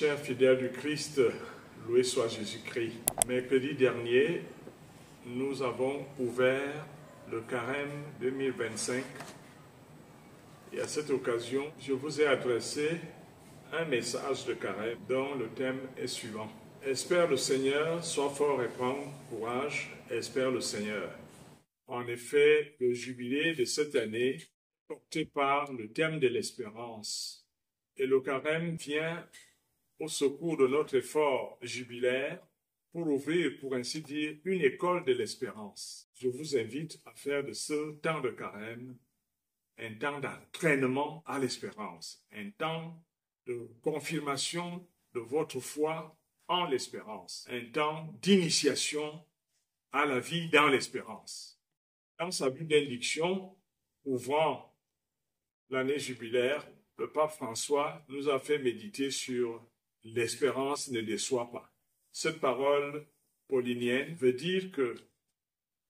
Chers fidèles du Christ, loué soit Jésus-Christ. Mercredi dernier, nous avons ouvert le carême 2025 et à cette occasion, je vous ai adressé un message de carême dont le thème est suivant. Espère le Seigneur, sois fort et prends courage, espère le Seigneur. En effet, le jubilé de cette année est porté par le thème de l'espérance. Et le carême vient au secours de notre effort jubilaire pour ouvrir, pour ainsi dire, une école de l'espérance. Je vous invite à faire de ce temps de carême un temps d'entraînement à l'espérance, un temps de confirmation de votre foi en l'espérance, un temps d'initiation à la vie dans l'espérance. Dans sa bénédiction, ouvrant l'année jubilaire, le pape François nous a fait méditer sur l'espérance ne déçoit pas. Cette parole paulinienne veut dire que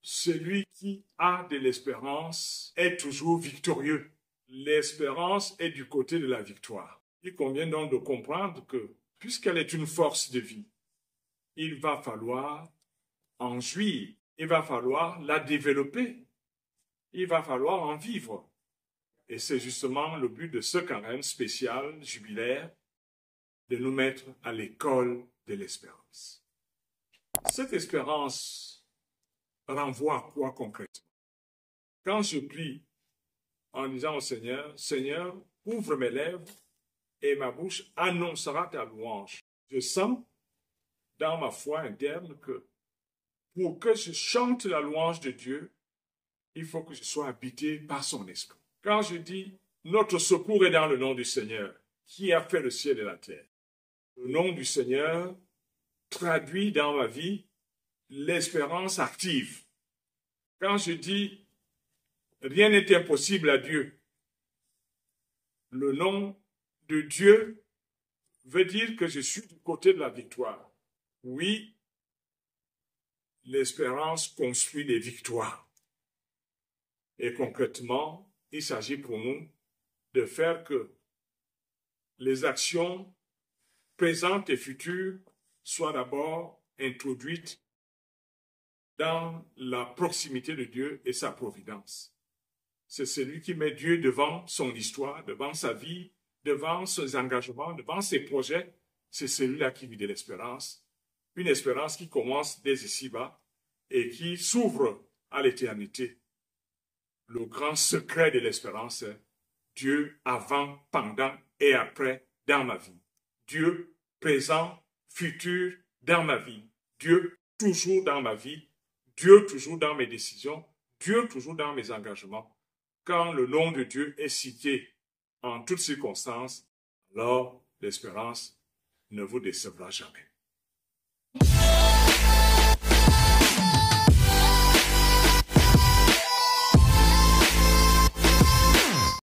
celui qui a de l'espérance est toujours victorieux. L'espérance est du côté de la victoire. Il convient donc de comprendre que, puisqu'elle est une force de vie, il va falloir en jouir, il va falloir la développer, il va falloir en vivre. Et c'est justement le but de ce carême spécial, jubilaire, de nous mettre à l'école de l'espérance. Cette espérance renvoie à quoi concrètement? Quand je prie en disant au Seigneur, « Seigneur, ouvre mes lèvres et ma bouche annoncera ta louange », je sens dans ma foi interne que pour que je chante la louange de Dieu, il faut que je sois habité par son esprit. Quand je dis « Notre secours est dans le nom du Seigneur, qui a fait le ciel et la terre », le nom du Seigneur traduit dans ma vie l'espérance active. Quand je dis « Rien n'est impossible à Dieu », le nom de Dieu veut dire que je suis du côté de la victoire. Oui, l'espérance construit des victoires. Et concrètement, il s'agit pour nous de faire que les actions présentes et futures soient d'abord introduites dans la proximité de Dieu et sa providence. C'est celui qui met Dieu devant son histoire, devant sa vie, devant ses engagements, devant ses projets. C'est celui-là qui vit de l'espérance. Une espérance qui commence dès ici-bas et qui s'ouvre à l'éternité. Le grand secret de l'espérance est Dieu avant, pendant et après dans ma vie. Dieu présent, futur dans ma vie. Dieu toujours dans ma vie. Dieu toujours dans mes décisions. Dieu toujours dans mes engagements. Quand le nom de Dieu est cité en toutes circonstances, alors l'espérance ne vous décevra jamais.